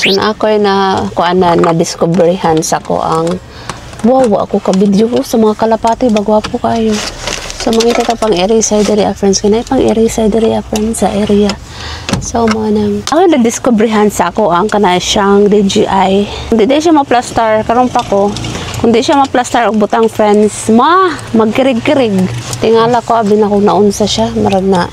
So na ako ay na-discoveryhan sa ko ang wow, ako ka-video ko sa mga kalapati, bagwapo kayo. So, mga ito pang area side area friends. Kanay pang area side area friends sa area. So, mga nang ako na-discoveryhan sa ako ang kana siyang DJI. Hindi siya ma-plaster. Karoon pa ko. Kung di siya ma-plaster og butang friends, magkirig-kirig. Tingala ko, abin ako naunsa siya. Marag na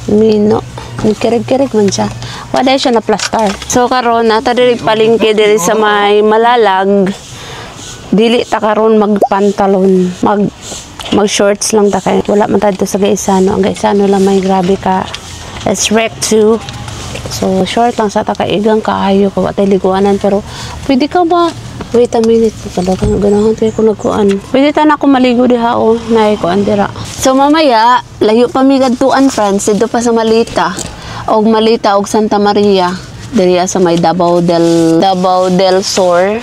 Mino. Nagkirig-kirig man siya. Wala siya na-plaster. So, karon nata diri palingki diri sa may Malalag. Dili ta karon magpantalon. Mag-shorts lang ta kay wala man tayo sa Gaisano. Ang Gaisano lang may grabe ka. It's rec 2. So, short lang sa ta kaigang kaayo ko watay liguanan pero pwede ka ba wait a minute kadaghan ganahan kay ko nagkuan. Pwede ta na ako maligo diha o naay ko andira. So, mamaya layo pa mi kadtuan friends dito pa sa Malita og Santa Maria. Diri sa may Davao del Sur.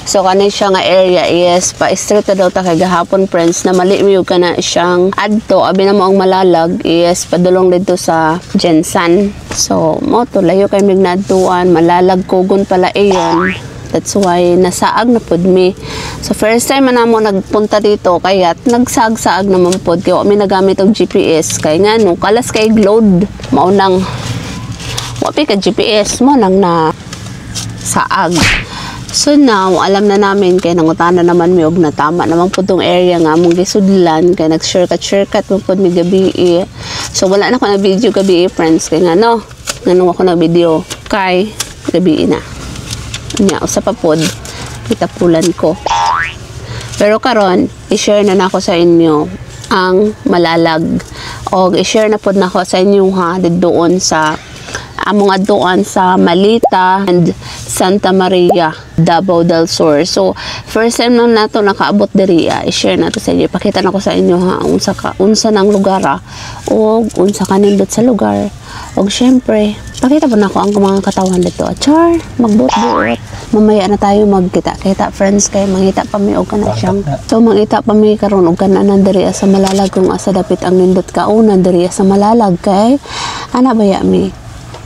So kanay siya nga area is pa straight daw ta kay gahapon friends na mali mi kana siyang adto abi na mo ang Malalag is padulong dito sa Jensan. So mo to layo kay mig nadtuan Malalag Kugon pala iyon. That's why nasaag na pud mi. So first time man namo nagpunta dito kaya nagsaag-saag naman pud kay wa mi nagamit og GPS kay ngano kalas kay load maunang wapi ka GPS mo nang na saag. So now, alam na namin kay nangutana naman mi og natama naman po tong area nga among gisudlan kay nag-shortcut mo po mi gabi. So wala na ko na video gabi friends kay ngano ako na video kay gabi na. Nya usa pa pod itapulan ko. Pero karon i-share na nako sa inyo ang Malalag og i-share na pod nako sa inyo ha doon sa among adtuan sa Malita and Santa Maria, Davao del Sur. So, first time lang nato nakaabot diri, i-share nato sa inyo. Ipakita nako sa inyo ha unsa nang lugar o unsa kanindot sa lugar. Og syempre, pakita po nako ang mga katawan dito. Char, magbuot-buot. Mamaya na tayo magkita-kita friends kay mangita pa mi og kana siyang. So, mangita pa mi karon og kanan diri sa Malalag kung asa dapit ang nindot kaunan diri sa Malalag kay ana baya mi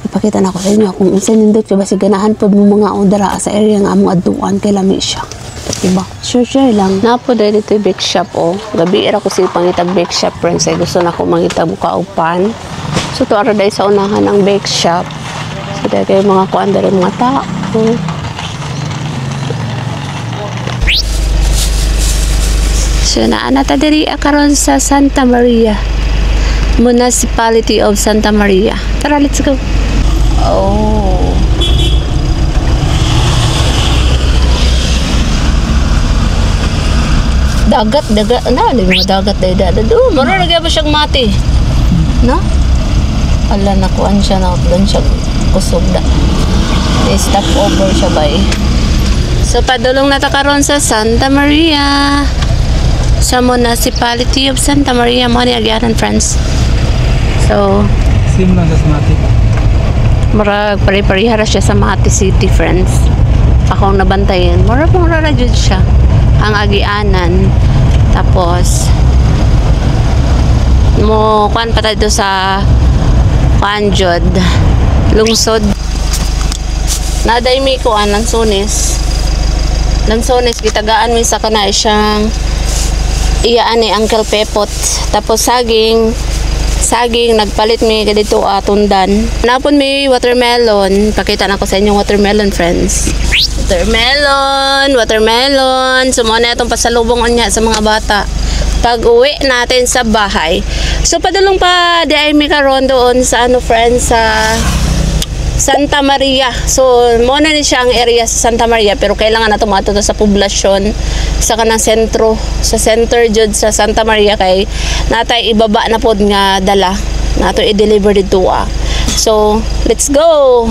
ipakita na ko sa inyo kung unsa nindot kay basig ganahan pod mo mga ondara sa area nga among adtuan kay lami siya. Diba? Sure lang. Napo dahil dito yung bake shop gabi era ko sila pangitag bake shop friends ay gusto na ko mangitag buka og pan. So to ara dahil sa unahan ng bake shop. So dahil kayo mga kuan dahil mga tao. So naana ta diri karon sa Santa Maria. Municipality of Santa Maria. Tara, let's go. Oh. Dagat, na, di mga dagat dahil mara nagyan ba siyang mati? No? Ala, nakuan siya na doon siya kusog da. Stop over siya ba eh. So, padulong na ta karon sa Santa Maria. Sa Municipality of Santa Maria, mo ni agyanan friends. So, sim lang sa Mati. Marag pare-parehara siya sa Mati City friends. Akong nabantayan. Marag pong rarajud siya. Ang agianan. Tapos, mo kuan pa tayo sa Panjod. Lungsod. Naday mi kuan Lansones. Lansones, gitagaan mi sa kanay siyang iyaan ni Uncle Pepot. Tapos saging nagpalit mi dito tundan. Napon mi watermelon. Pakita na ko sa inyo watermelon friends. Watermelon. Sumuna itong pasalubong niya sa mga bata. Pag uwi natin sa bahay. So padulong pa di ay mi karon doon sa friends sa Santa Maria. So, muna ni siya ang area sa Santa Maria pero kailangan na tumato sa poblasyon sa kanang sentro, sa center jud sa Santa Maria kay natay ibaba na pod nga dala nato i-deliver dito. So, let's go.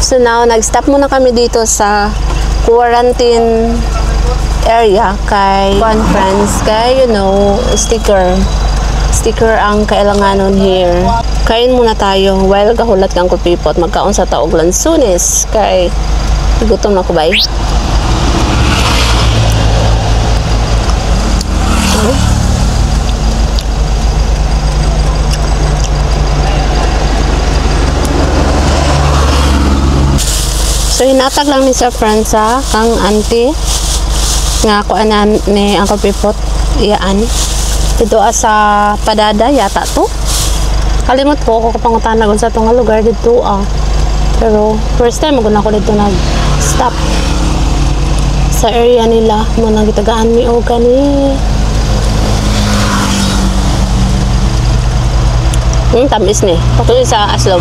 So now, nag-stop muna kami dito sa quarantine area kay friends, kay you know, sticker ang kailanganon here. Kain muna tayo while gahulat kang kupipot magkaon sa taog lansunis kay gutom na ko bay. So hinatag lang ni Sir Franza kang auntie nga kuanan ni Uncle Pipot iyaan dito sa Padada yata to. Kalimot ko ako kapangutanagon sa itong lugar dito pero first time maguna ko dito nag-stop sa area nila mo nang gitagaan mi o kani tamis ni patuloy sa aslom.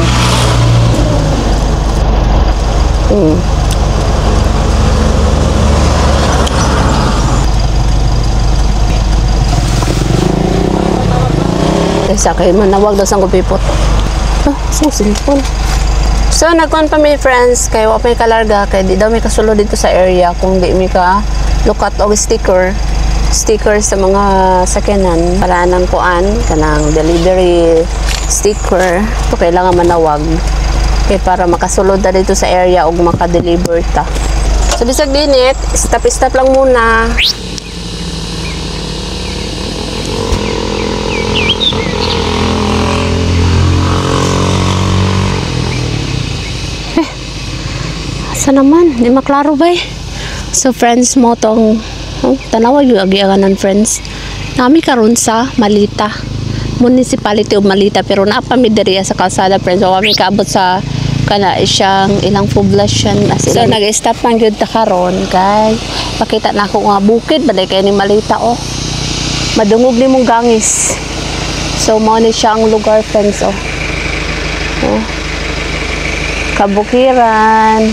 Sa kayo manawag daw sa kupipot. So simple. So nagkuhan pa may friends kay wa may kalarga kay di daw may kasulod dito sa area kung di mi ka lukat og sticker sa mga sakyanan para nang kuan kanang delivery sticker to kailangan manawag kay para makasulod na dito sa area og maka-deliver ta. So bisag dinit, stop lang muna. Asa naman, di maklaro ba eh. So friends mo tong tanawa yung agiaganan friends. Nami karon sa Malita. Municipality of Malita pero napamideriya sa kalsada friends. So kami kaabot sa kana siyang ilang poblasyon so nag-stop man gyud ta karon kay pakita na ako nga bukid balay kay ni Malita madungog ni mong gangis. So mao ni siyang lugar friends kabukiran.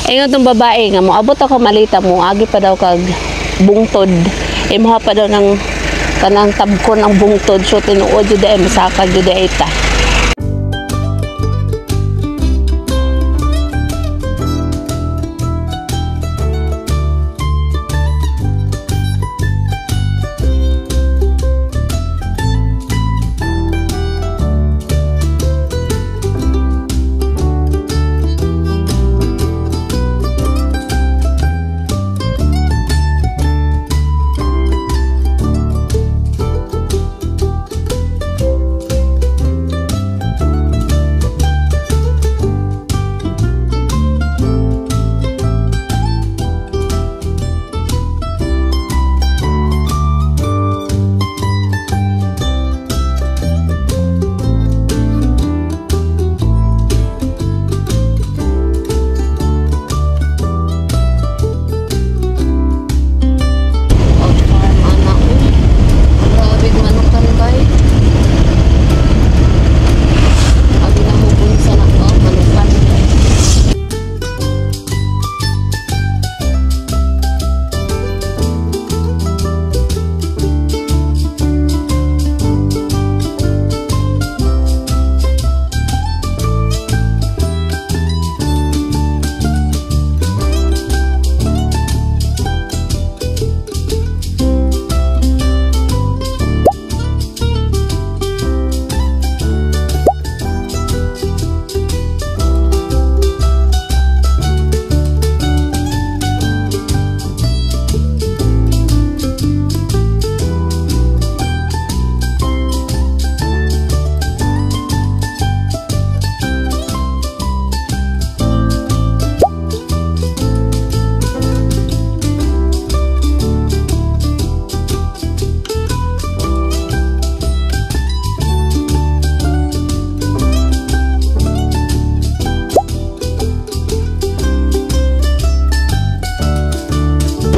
Ayun tong babae nga moabot ako Malita mo agi pa daw kag bungtod imuha pa daw ng kanang tabkon ang bungtod so tinuod jud ay masaka jud ay ta.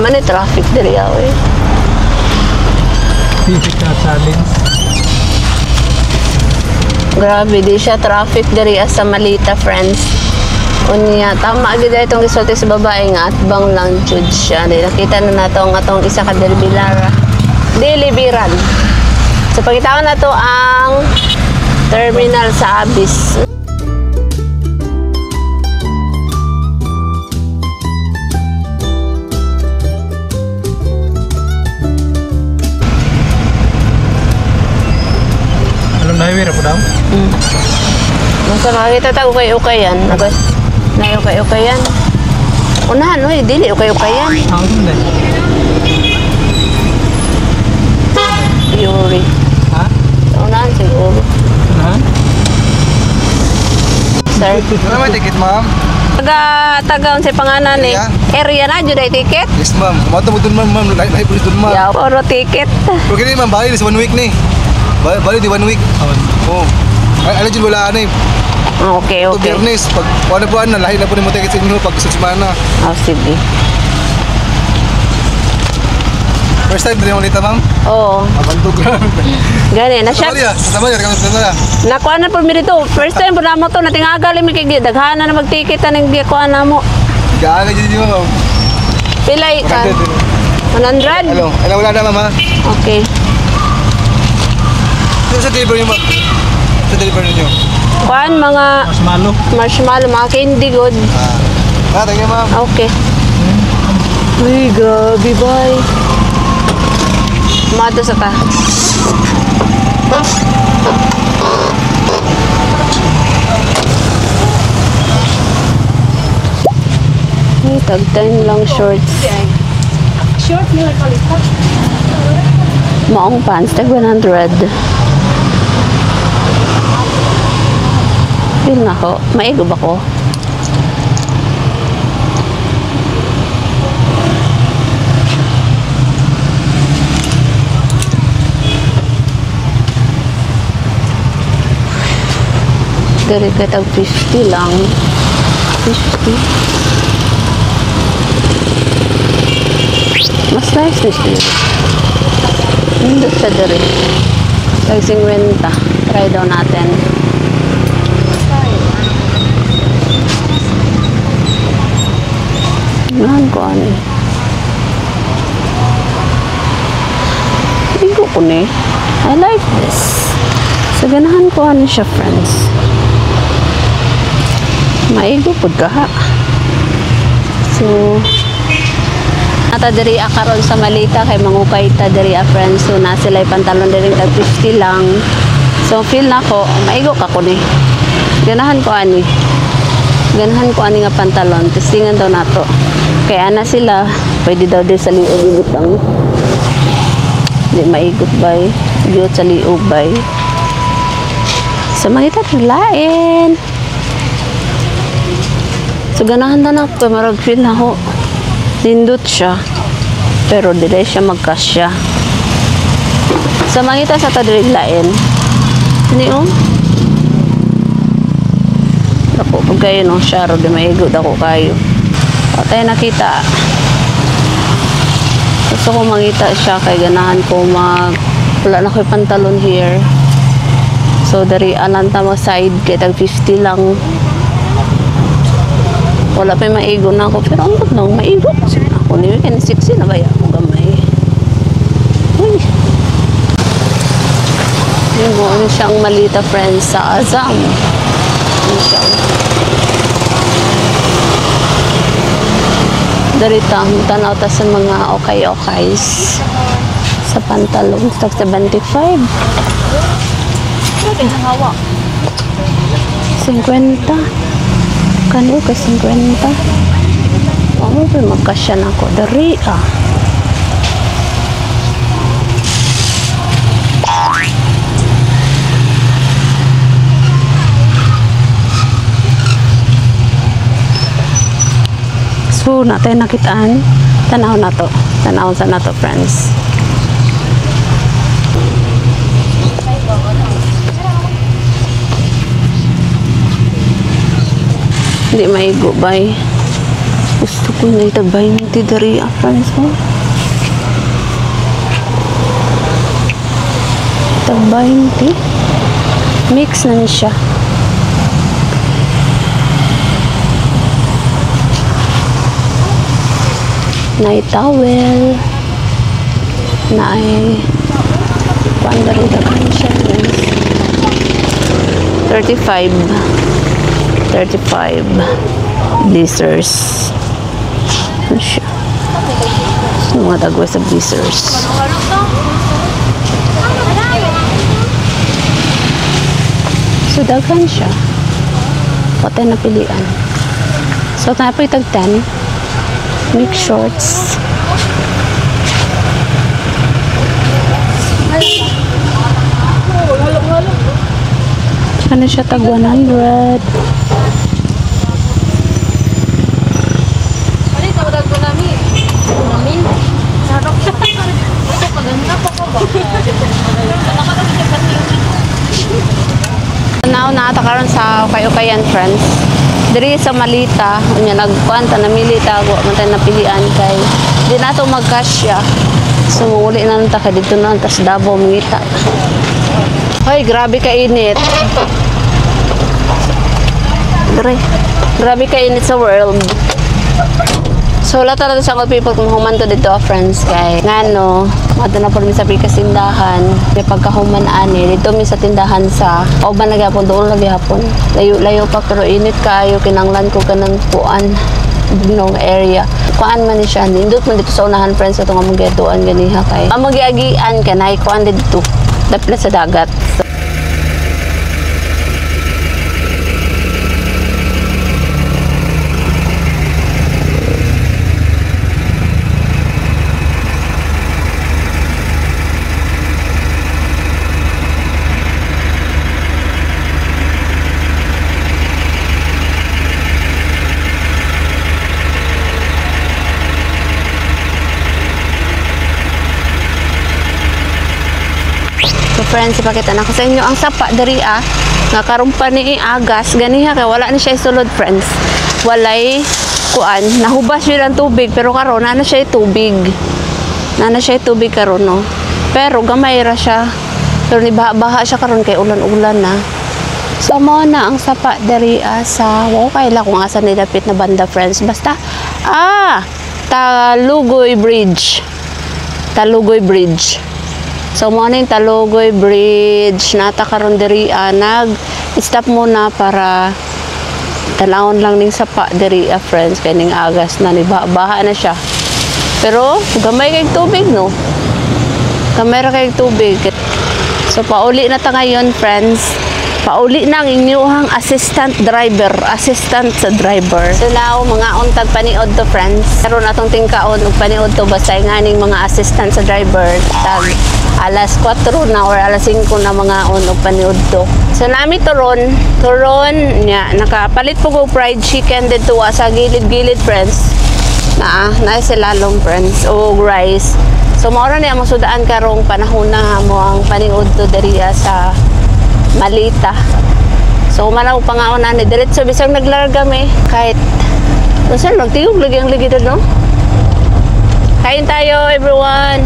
Man traffic diri awe. Physical challenge. Grabe di siya traffic diri sa Malita friends. Unya tama gid itong gisulti sa babae nga at bang lang jud siya. Nakita na nato ang atong isa ka deliveran. So pagitaon na to ang terminal sa Abis. highway ra po daw. Basta makakita ta ukay-ukayan. Na ukay-ukayan. Unahan, oy, dili ukay-ukayan. Ang ganda. Yuri. Ha? Unahan siguro. Ha? Sir. Ano may ticket, ma'am? Taga sa panganan eh. Area na, dyan ay ticket. Yes, ma'am. Kumato mo dun, ma'am. Lahi po dun, ma'am. Yaw, puro ticket. Pero ganyan, ma'am. Bali, this 1 week ni. Bali, di 1 week. Oo. Ano dyan, wala ano eh. Okay, Ito, okay. Biyernes. Pag ano po, lahi na po ni mo ticket sa inyo pag sa semana. Oh, sige. First time, din mo nita, ma'am? Oo. Abantog lang. Gani, na siya. Kasama niya. Nakuha na po mi dito. First time po na mo to. Natingagal mi kay daghana na magticket na nang kuha na mo. Gaaga dyan, ma'am. Pilay ka. 100? Hello. Hello, wala na, ma'am, ha? Okay. Sa deliver niyo, ma'am. Sa deliver niyo. Kuhaan mga marshmallow, mga candy good. Thank you, ma'am. Okay. Uy, gabi, bye. Mato sa ta. Ay, tag-time lang shorts. Short nila palitan. Maong pants, tag 100. Feel na ko. Maigo ba ko? Dari ka tag 50 lang. 50. Mas nice na siya. Hindi siya dari. Tag 50. Try daw natin. Nahan ko ano eh. Hindi ko ni. I like this. So, ganahan ko ano siya, friends. Maigo po ka. So, nata diri akaron sa Malita kay mangukay ta diri a friends. So, na sila pantalon diri tag 50 lang. So, feel na ko, maigo ka ko ni. Ganahan ko ani. Ganahan ko ani nga pantalon. Testingan daw nato. Kaya na sila, pwede daw din sa liog lang. Di maigot bay. Giyot sa liog bay. So, Malita lain. So, ganahan na ako. Marag feel na ako. Nindot siya. Pero, dili siya magkasya. So, mangita sa tadrilain. Hindi o. Ako, pag kayo no, syaro, di maigod ako kayo. O, tayo nakita. Gusto ko mangita siya. Kaya ganahan ko wala na ko yung pantalon here. So, dari alanta mo side. Kaya tag 50 lang. Wala pa yung maigo na ako. Pero ang good lang, maigo. Ako ni weekend, 60 na ba ako gamay. Uy. Yung ano siyang Malita friends sa Azam. Ano siya. Darita, tanaw ta sa mga okay-okays. Sa pantalon, tag 75. Grabe ang hawa. 50. Kano ka 50? Ano ba magkasya na ako? Dari ah. So, natin nakitaan. Tanaw na to. Tanaw sa na to, friends. Hindi maigo bay. Gusto ko na itag 20 dari friends mo. Itag 20. Mix na siya. Na towel. Na ay pandari dagan siya. 35 blazers. Ano siya? Mga dagwa sa blazers. So, daghan siya. Patay na pilian. So, tayo po itag 10. Mix shorts. Ano siya tag 100? Now, nakatakaroon sa kayo-kayan, friends. Diri sa Malita, unya nagkuanta na milita ako, mantay napilian kay di na to magkasya. So, uli na nanta ka dito na, tas Davao mangita. Hoy, grabe ka init. Grabe ka init sa world. So, lahat talaga sa mga people kung human to dito, friends, kay ngano, mato na po mi sa pikasindahan, may pagkahuman ani, dito mi sa tindahan sa, o ba nagyapon, doon lagi hapon. Layo pa, pero init kayo, kinanglan ko kanang puan, bunong area. Kuan man ni siya, nindot man dito sa unahan, friends, ito nga mga gatuan ganiha kay. Ang magiagian ka na, kuan dito, dapla sa dagat. So, friends, ipakita na ko sa inyo ang sapa dari nga karumpa ni agas ganiha kay wala na siya sulod, friends. Walay kuan, nahubas siya ng tubig pero karon na siya tubig. Na siya tubig karon no. Pero gamay ra siya. Pero ni baha siya karon kay ulan-ulan na. So mo na ang sapa dari sa kay la kung asa ni dapit na banda, friends. Basta Talugoy Bridge. Talugoy Bridge. So, morning Talugoy Bridge, nata karon diri nag-stop muna para talawon lang ning sapa diri friends, kay ning agas na ni baha na siya. Pero gamay kay tubig no. Gamay ra kay tubig. So pauli na ta ngayon, friends. Pauli na ang inyong assistant sa driver. So now, mga untag paniod to, friends. Karon atong tingkaon og paniod to basta nganing mga assistant sa driver tag alas 4 na or alas 5 na mga og paniod to. So nami turon nya nakapalit po ko fried chicken dito sa gilid-gilid, friends. Na silalong, friends, o rice. So mao ra ni ang sudaan karong panahon na mo ang paniod to diri sa Malita. So, manaw pangaon na ni diretso bisang naglarga mi kahit saan magtiyog lagi ang ligid no? Kain tayo, everyone.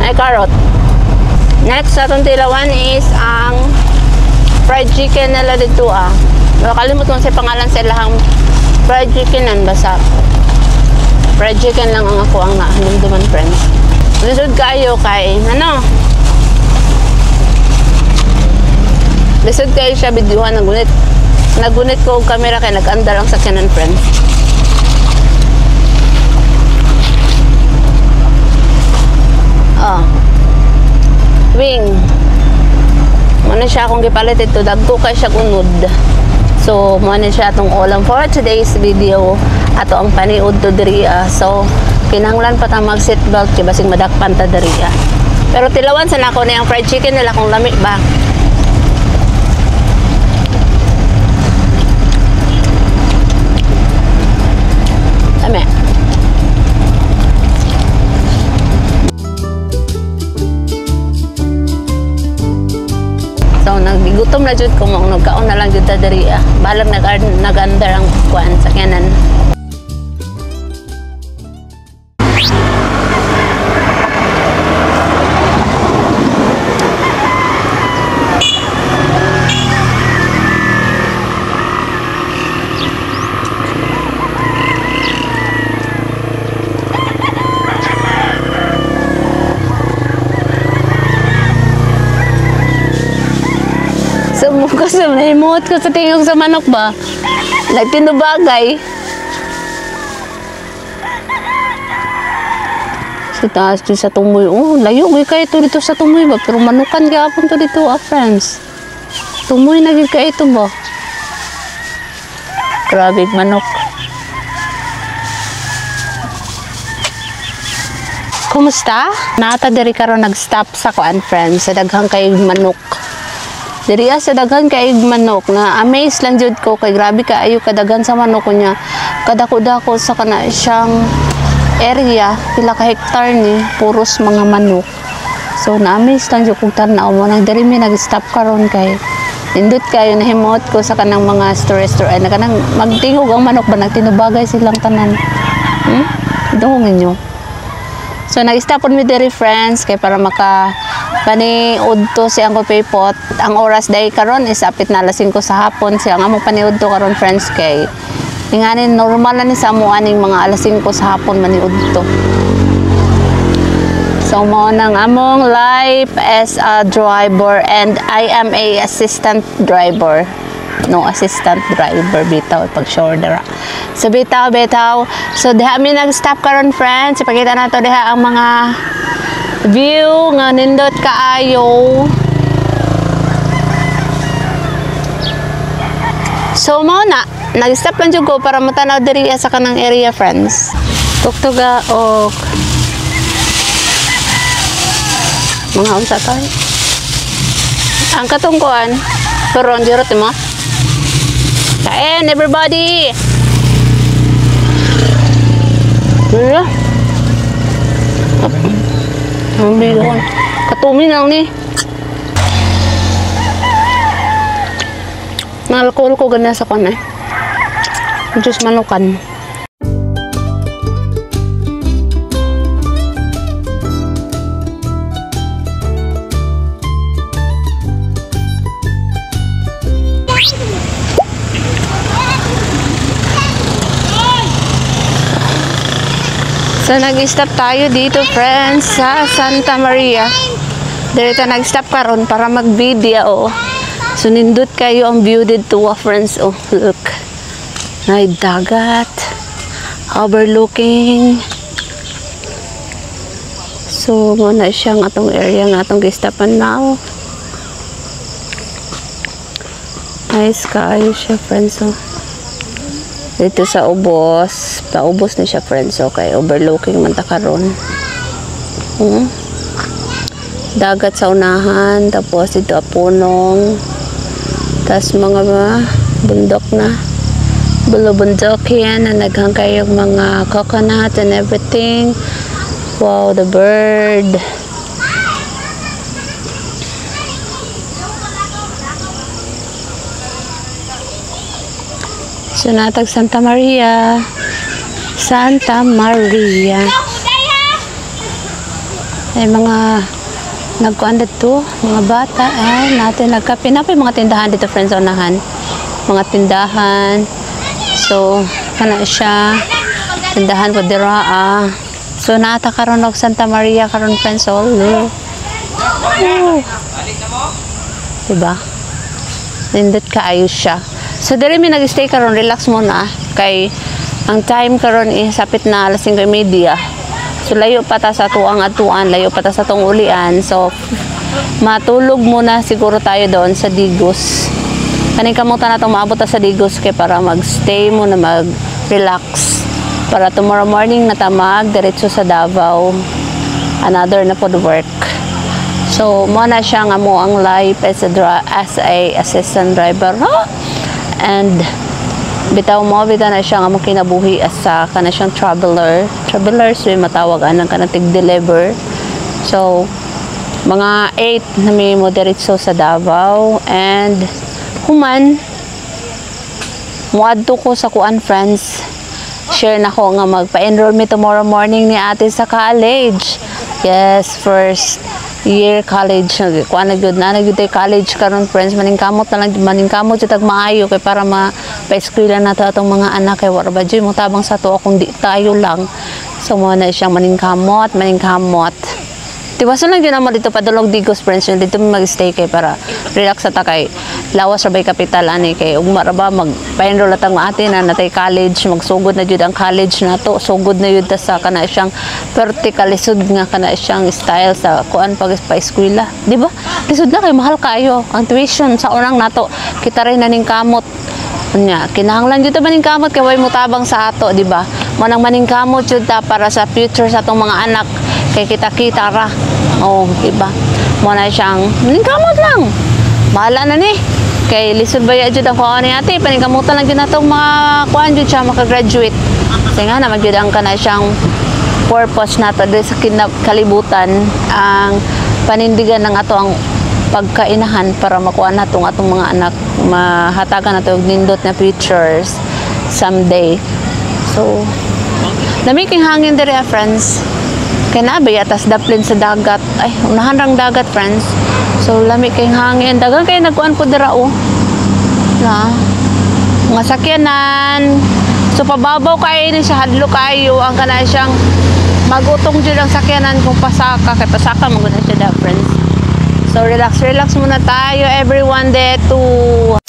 Ay, carrot. Next sa atong tilawan is ang fried chicken nila dito Nakalimutan ko sa pangalan sa ilahang fried chicken basta fried chicken lang ang ako ang nahanumduman, friends. Lisod kayo kay lisod kayo siya bidyuhan nagunit ko og camera kay nag-andar ang sakyanan, friends. Wing muna siya akong gipalit ito, dagko kay siya unod. So muna siya atong ulam for today's video. Ato ang paniud to diri so kinahanglan pa ta mag seatbelt kay basig madakpan ta diri Pero tilawan sa nako na yung fried chicken nila kung lami ba. Lami. So, nagbigutom na jud ko mo nagkaon na lang jud ta diri balang nag-under ang kuan sa kanan. So mo kasi nahimuot ko sa tingog sa manok ba? Nagtinubagay. Sa taas dito sa tumoy. Oh, layo kayo ito dito sa tumoy ba? Pero manukan gapon to dito, friends. Tumoy na gid kayo ito ba? Grabe manok. Kumusta? Nata diri karon nag-stop sa kuan, friends, sa daghang kay manok. Diri sa daghan kay manok na amaze lang jud ko kay grabe kaayo kadaghan sa manok ko niya. Kadako-dako sa kana siyang area, pila ka hektar ni puros mga manok. So na-amaze lang jud kog tan-aw mo nang diri mi nag-stop karon kay nindot kayo nahimot ko sa kanang mga store ay kanang magtingog ang manok ba nagtinubagay silang tanan. Dungog ninyo. So nag-stop on mi diri, friends, kay para maka paniudto si ang paypot. Ang oras day karon is apit na 5 sa hapon siya nga mo paniudto karon, friends, kay inganin normal na ni sa amo aning mga 5 sa hapon maniudto. So mo nang among life as a driver and I am a assistant driver. No, assistant driver bitaw pag shoulder. So bitaw. So diha mi nag-stop karon, friends. Ipakita nato diha ang mga view nga nindot kaayo. So mo na nag-stop lang jud ko para matanaw diri sa kanang area, friends. Tuktuga o mga unsa tay. Ang katungkuan turon dirot mo. Kain everybody. Wala. Ang bigon. Katumi lang ni. Nalkohol ko gana sa kanay. Just manukan. So nag-stop tayo dito, friends, sa Santa Maria. Dito nag-stop karon para mag-video. So nindot kayo ang view dito, friends. Oh, look. May dagat. Overlooking. So muna siyang atong area nga atong gistapan now. Nice kaayo siya, friends. Oh. Dito sa ubos, paubos na siya, friends. Okay, overlooking man ta karon. Dagat sa unahan, tapos dito punong, tapos mga bundok na, bundok yan na naghang kayong mga coconut and everything. Wow, the bird. So natag Santa Maria. Ay mga nagkuan dito, mga bata natin nagkape na mga tindahan dito, friends, unahan. Mga tindahan. So kana siya tindahan po dira. So nata karon og Santa Maria karon, friends, all. Diba? Nindot kaayo siya. So diri mi nag-stay karon, relax muna kay ang time karon sapit na 5:30. So layo pa ta sa tuang atuan, layo pa ta sa tong ulian. So matulog muna siguro tayo doon sa Digos. Kaning kamutan natong maabot ta sa Digos kay para mag-stay muna, mag-relax para tomorrow morning na ta mag-diretso sa Davao. Another na pod work. So mo na siya nga mo ang life as a assistant driver. And bitaw na siya nga mo kinabuhi as sa kana siyang travelers may matawag anang kanang tig-deliver. So mga 8 na may mo diretso sa Davao and human muadto ko sa kuan, friends. Share na ko nga magpa-enroll me tomorrow morning ni ate sa college. Yes, first year college. Kuan na gyud na gyud college karon, friends. Maningkamot na lang, maningkamot jud tag maayo kay para pa-eskwela na to atong mga anak kay wala ba jud mo tabang sa to kung di tayo lang. So mo na siyang maningkamot. Diba so lang gyud mo dito padulog Digos, friends. Dito mag-stay kay para relax sa takay. lawas ra bay kapital ani kay ugma ra ba mag-enroll atang ate na natay college, magsugod na jud ang college nato, sugod na jud ta sa kana siyang vertical lisod nga kana siyang style sa kuan pag pa eskwela, di ba? Lisod na kay mahal kayo ang tuition sa unang nato, kita rin na ning kamot. Nya, kinahanglan jud ta maning kamot kay way mutabang sa ato, di ba? Manang maning kamot jud ta para sa future sa atong mga anak kay kita-kita ra. Oh, di ba? Mo na siyang maning kamot lang. Bahala na ni. Kay lisod ba ya jud ang kuan ni ate, paningkamutan lang jud natong mga kuan jud siya maka-graduate. Kasi nga naman jud ang kana siyang purpose nato sa kalibutan ang panindigan ng ato ang pagkainahan para makuha natong atong mga anak, mahatagan nato og nindot na futures someday. So namiking hangin diri friends. Kay na ba yatas daplin sa dagat. Ay, unahan rang dagat friends. So lami kay hangin, dagan kay nagkuan ko dira oh. Na mga sakyanan. So pababaw kay ni siya, hadlo kayo ang kana siyang magutong jud ang sakyanan kung pasaka kay pasaka maguna siya da friends. So relax muna tayo everyone there to